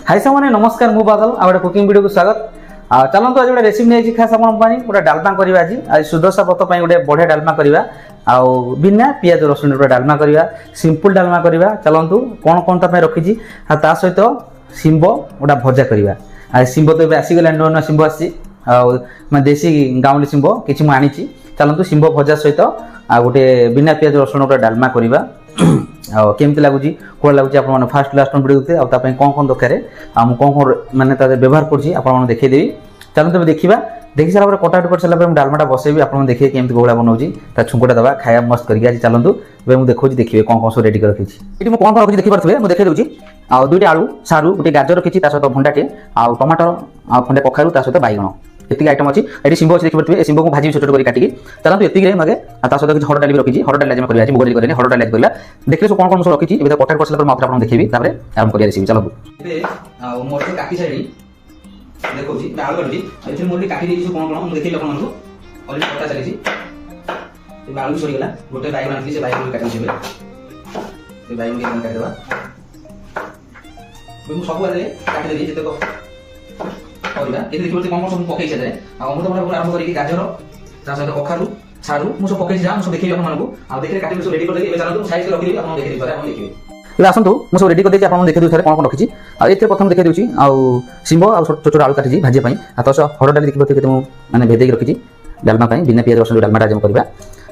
हाय सामने नमस्कार मु बादल आ गोटे कुकिंग वीडियो को स्वागत। चलते आज गोटे रेसिपी नहीं खास आप गोटे डालमा करवा। आज सुदशा व्रत गोटे बढ़िया डालमा करवा बिना पियाज रसुण गोटे डालमा करवा सिंपल डालमा करवा। चलतु कौन कौन ताप रखी सहित शिंब गोटा भजा करवा। आज शिंब तो आसीगला नुआ नुआ शिंब आसी देसी गाँवली शिंब कि आनी। चलतु शिंब भजा सहित गोटे बिना पियाज रसुण गोटे डालमा करवा। केमती लगुच कौन लगुच आप फास्ट लास्ट वीडियो देखते आपाई कौन कौन दरकार कौन कौन मैंने व्यवहार कर देखीदेवी। चलते देखा देखी सारा कटाकट कर सारा डालमाटा बसैबी आप देखिए केमती कौड़ा बनाऊँ छुंकटा दवा खाया मस्त करके। आज चलतु देखिए देखिए कौन कौन सब रेडी कर रखी ये कौन कौन रखी देखिपे मुझे देखी दूसरी दुईट आलू सारू गोटे गाजर रखी सहित भंडाटे आ टमाटर आ खंडे कखारू सहित बैगण ये आइटम अच्छी ये शिंब अच्छी देखिए शिंब को भाजी छोट छोट काटिकी। चलते ये मगे सहित किसी हरड़ डाली रखी हरड़ डाली आज मुग डाली करें हरड़ डाली करवा। देखिए सब कौन कौन सब रखी कटाकट कर सारा आप देखिए आरंभ कर रेसिपी। चलो मोर काटी सारी देखिए आलू काटुची मोर काटी कौन कौन देखिए आपको अलरेडी कटा चली आलू सरीगला गोटे बैगन आनी से बैगन काटी बैगन काटिदेवा सब काटिदेवी जितक देखिए कौन कौन सब पकई से अमृतभंडा आरंभ करके गाजर सहित कखारू सारू मुझे पकई सब देखिए आपको देखिए काटी सब रेडी कर चलते साइज रखी आप देखिए आसतु मुझे रेडी कर आप देखिए दूसरे कौन कौन रखी ये प्रथम देखिए दूसरी शिंब आ छोट छोट आलू काटी भाजी तो हरड़ डाली देखिए मैंने भेदेक रखी डालमा बिना पियाज रसुण डालमाटा जब करवा।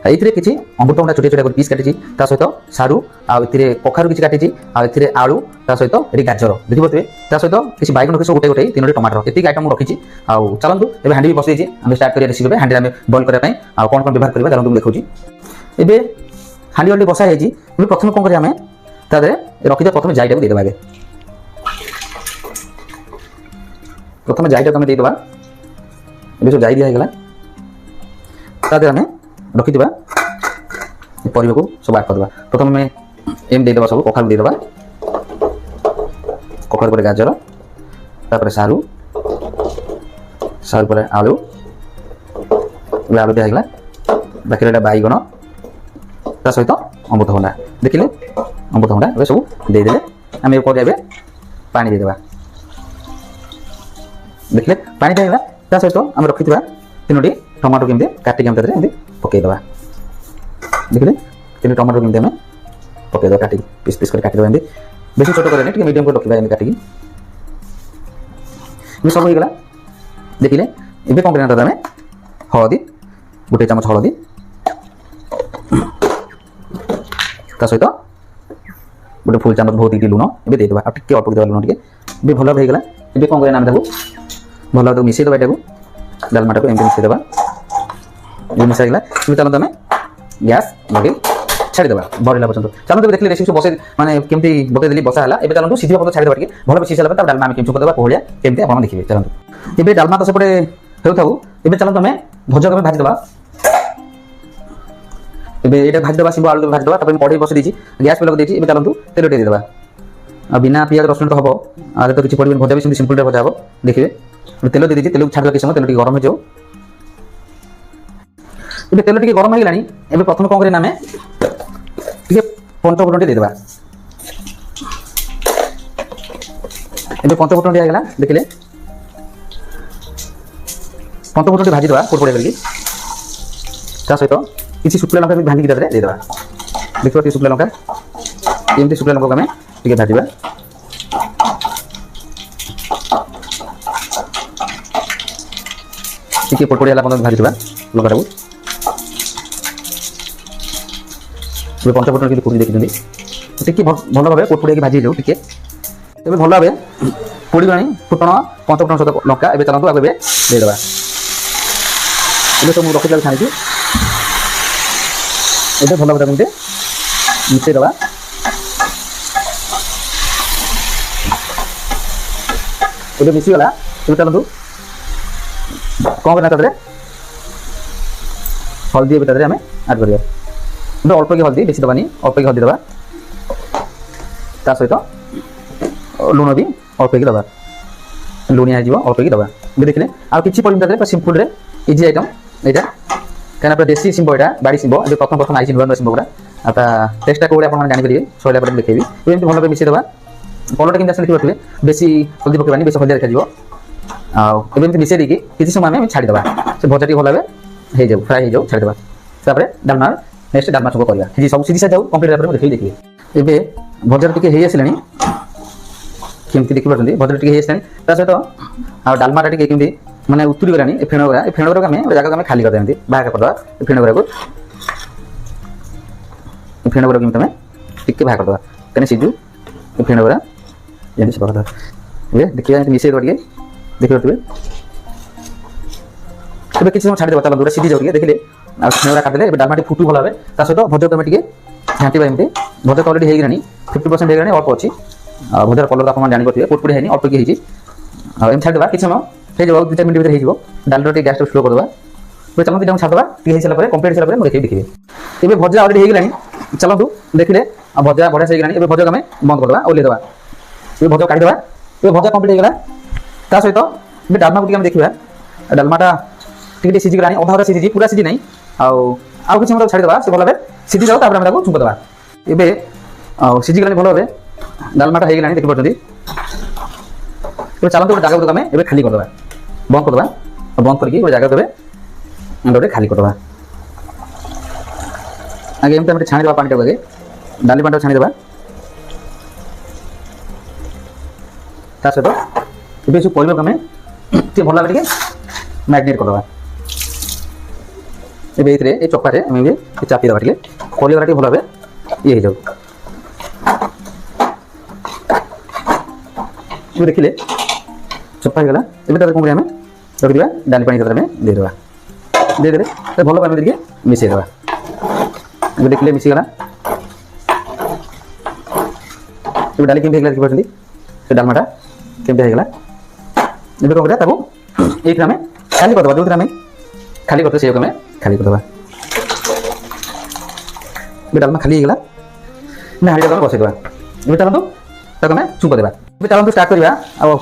ये किसी अमृतभंडा छोटे छोटे पीस काटी सहित सारू आए कखारू किसी काटी आए आलू सहित ये गाजर देखिए सहित किसी बैगन रखी गोटे गोटे 3 टमाटर ये आइटम रखी। चलतु ये हांडी भी बसई आम स्टार्ट कर रेसिपी हांडी आम बॉइल करने कौन कौन व्यवहार करवा चलते देखा। ये हांडी अलरेडी बसा है प्रथम कौन करें रखी प्रथम जाईटा को देदेवा आगे प्रथम जाईटा को देदेवा ये सब जाई दिगला आम रखी परिवा को सब आड करदे। प्रथम एम देदेवा सब कखारू देदेवा कखारू पर गाजर तापर सारू सारू पर आलू आलू दिगला बाकी रहा बैगण सहित अमृतभंडा देखिले अमृतभंडा ये सब देदेले आम पानी देदेवा देखिले पानी देदेला सहित आम रखी 3टी टमाटो केमती काटिकी पकईदेवा देखिले 3 टमाटो केमती आम पकईदेवा काटिकी पीस पीस कर काटिदेवा बेसी छोट करें मीडियम कर रखा काटिकी सब होगा। देखिले ये कौन करना आम हलदी गोटे चामच हलदी सहित गोटे फुल चामच बहुत लुण ये देदेवा टे अल्प देवा लुण टे भल होगा। ये कौन करें भल मिसेदेवा यहाँ डालमाटा को एमती मिसेदेवा ये मिसाइला चलते आम गैस लगे छाड़ीदेवा बरला पर्यटन। चलते देखिए रेसिपी बस मैंने केमती बतईदेली बसा है ये चलते सीधा पद छाड़ीदेवा टे भल सीझी सारा डालमा आम केमती करदेवा कोहलिया केमती आप देखिए। चलते ये डालमा तो सेपटे हो चलते आम भजा को भाजीदेवा ये भाजीदेवा शिंब आलू भाजीदेवा कड़े बस दी गैस पे लगे चलते तेल टे देदेवा बिना पियाज रसुण तो हम आगे तो किसी पड़े भजा भी सिंपल भजा हम देखिए तेल दे तेल छाड़ किसी समय तेल गरम हो जाओ ये तेल टे गरम होगा। ये प्रथम कौन करें आम टे पंचफुटन देदेवा ये पंचफुटन दिगला देखिले पंचफुटन भाजीदेवा पड़े करके सहित किसी शुक्ला लंका भी भांगी देदेवा देखिए शुक्ला लंका एमती शुक्ला लंका को आम टे भाजवा टे पड़पड़िया भाजीदेवा लंका को पंचफुटन कि पोड़ी देखते टे भल भाव पोड़पड़िया भाजी जाऊ टे भल भाव पोड़ा फुटण पंचफुटन सहित लंका ए चलते आगे देदेवा ये सब रखी छाणी ये भल भाव कमी मिसेदेवा ये मिसीगला ये चलतु कौन करना हल्दी आम आड कर अल्प की हल्दी बेसी दबानी अल्प की हल्दी दबा सहित लुण भी अल्प की दबा लुणिया अल्प की दबा देखिले आ कि पड़े सिंपल इजी आइटम यहाँ कहीं देसी शिंब यहाँ बाड़ी शिंब प्रथम प्रथम आई नुआ नुआ शिंब गुड़ा टेस्टा कौड़े आप जापर सैला देखी एमती भल मिसेदेवा कलरटा केमती आसे देखिए बेसी हल्दी पकेबानी बेसी हल्दी देखा आमती मिसई देकी किसी समय आम छाड़ीदा से भजा टी भल भाव हो फ्राए हो जाऊ छाड़ीदा तापर डालमा नेक्स्ट डालमा छुंक करवा ये सब सीधी जाऊ कंप्लीट देखिए देखिए एबे भजा टी हो आसानी केमती देखी पार्टी भजा टी हो आसानी सहित आ डालमाटा टी केमती माने उतरी गलानी फेणगुरा फेणगुरा आम जगह खाली करदे बाहर करदे फेणगुरा को फेणगुरा केमती आम टिके बाहर करदे कहीं सीजू फेणगुरा ये सब करदे ये देखिए मिसई दे देखिए तेज किसी समय छाड़ी चलो दूर सीधी जाऊ देखिए फेणगुरा काटिले डालमा फुटू भल भाव सहित भजा आम टे घाटा एमती भजा तो अलरेडी होगलानी 50% होगलानी अल्प अच्छी भजार कलर आप जापे पुटपुटी है अल्प कि एम छाड़ीदा किसी समय हो जाओ 2-4 मिनट भर हो डाल टे गैस स्लो करदे चलते जब छाड़ीदा टी हो सारा कंप्लीट सारा देखिए देखिए ये भजा अलरेडी होगलानी चलतु देखिले भजा बढ़िया से होगलानी भजा आम बंद करदे ओल्लैदे ये भजा काटिदेवा ये भजा कंप्लीट होगला ता सहित ये डालमा को देखा डालमाटा टी सीझीगलानी अधा अधा सीझी पूरा सीझी नहीं आउ किसी छाड़ीदेवा से भल भाव सीझी जाऊ तापर आम छुंक देवा एबे सीझीगलानी भल भाव डालमाटा होगलानी देखी पार्टी चलते गोटे जगह आम ए खाली करदे बंद करदे बंद करके गोटे जगह देवे गोटे खाली करदे आगे एमती आम छाणीदेवा पानी आगे डाली पानी छाणीदेवा ता सहित ये सब परिवार आम भल भाव टे मैरिनेट करदे ये चपारे आम चापीदेवा टे परिवार टे भल भाव ये हो जाऊ देखिले चपा होगा ये कौन आम रखा डाली पानी में देदेवा देदे भल भाव देखिए मिसईदेवा ये देखिले मिसीगला ये डाली केमती देखिए पार्टी से डालमाटा केमती होगा ये कौन करा ये आम खाली करदे जो आम खाली करते से आम खाली करदे ये डालमा खाली होगा ना हाँड़ी बसईदेवा ये चलतु ताको आम छुंक देवा ये चलतु स्टार्ट करवा अब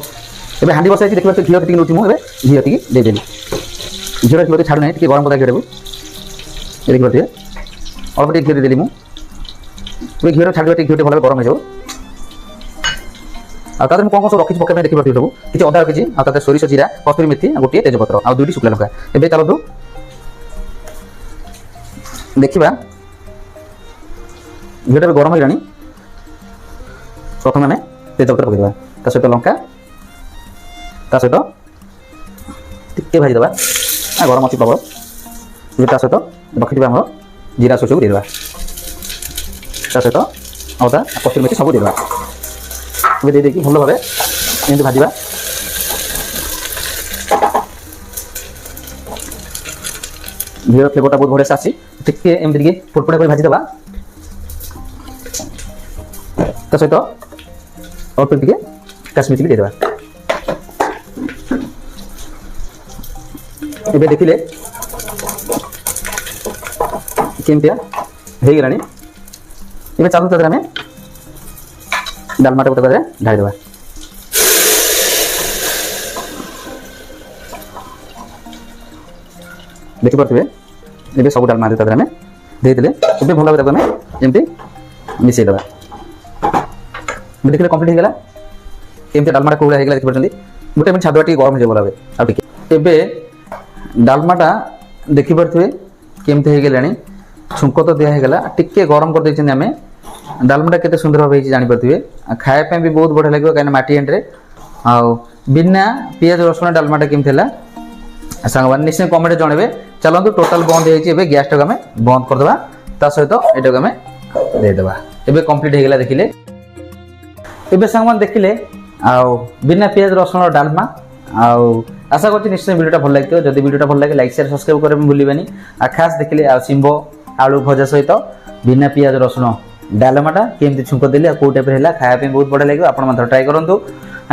हाँडी बसाई देखिए घी टी नौची मुझे घी टी देदेली घी घी छाड़ू ना टी गरम करदा घी को देखिए पार्टी अल्प टे घी देदेली मुझे घी छाड़ घी भल गरम हो आदि कौन कौन सब रखी पकड़ देखिए पार्टी सब किसी अदा रखी आदि सोरिष जीरा कस्तूरी मेथी गोटे तेजपत्र आ 2टी शुक्ला लंका एवं चलतु देखा घीटा गरम हो प्रथम आम तेजपत्र पकईदेवा ता सहित लंका ता सहित टिके भाजीदेवा गरम अच्छी प्रबल ता सहित रखी आम जीरा सोच को देदेवा ता सहित अदा कस्तूरी मेथी सब देदेवा ये देखिए भल भाव एमती भाजवा घीर फ्लेवरटा बहुत बढ़िया से आसी टिके एमती टे फुटफुटा कर भाजीदेवा ता सहित अल्प टे काश्मीर चिली देदेवा ये देखिले केमती होगलानी ये चलते आम डालमाटा गोटे ढाईदेवा देखी पारे ये सब डालमा आम देदेले ये भल भाव आम एमती मिसईदेवा देखिए कंप्लीट होगा केमती डालमाटा कौड़ा होगा देखी पार्टी गोटे मिनट छाड़वा टी गरम हो भल भाव आगे डालमाटा देखी पारे केमती होगलानी छुंक तो दिहगला टिके गरम कर देछन आम डालमाटा केते सुंदर भाव जानीपारे खायापी भी बहुत बढ़िया लगे कहीं माटी एंड्रे आ बिना पियाज रसुण डालमाटा केमती है सांग मैंने निश्चय कमेंट जनइबे चलते टोटाल बंद हो गैस टाक आम बंद करदे ता सहित यहाँ आम देदेवा एबे कंप्लीट होगला देखिले एबे सांग मैंने देखिले बिना पियाज रसुण डालमा आशा करछि निश्चय वीडियोटा भल लगे जदि वीडियोटा भल लगे लाइक शेयर सब्सक्राइब करबे भूलिबेनी खास देखिले सिंबो आलू भजा सहित बिना पियाज रसुण डालमाटा केमती छुंक देली कौ टाइप है खायापी बहुत बढ़िया लगे आप ट्राए करूँ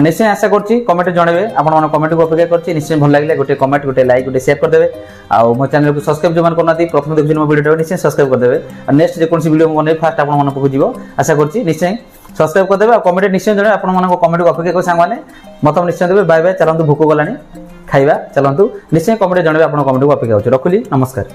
निश्चय आशा करछि कमेंट जनइबे आपण कमेंट को अपेक्षा करछि निश्चय भल लगे गोटे कमेंट गोटे लाइक गोटे शेयर करदेवे आ मो चैनल को सब्सक्राइब जो करना प्रथम देखिए मो वीडियो निश्चय सब्सक्राइब करदेवे और नेक्स्ट जेकोसी वीडियो बने फास्ट आपण मन को जीवो आशा करछि निश्चय सब्सक्राइब करदेवे और कमेंट निश्चय जणे आपण मन कमेंट को अपेक्षा कर सांग माने मत निश्चय देवे बाय बाय चलंतु भूख गलानी खाइबा चलंतु निश्चय कमेंट जनइबे आपण कमेंट को अपेक्षा होछि रखुली नमस्कार।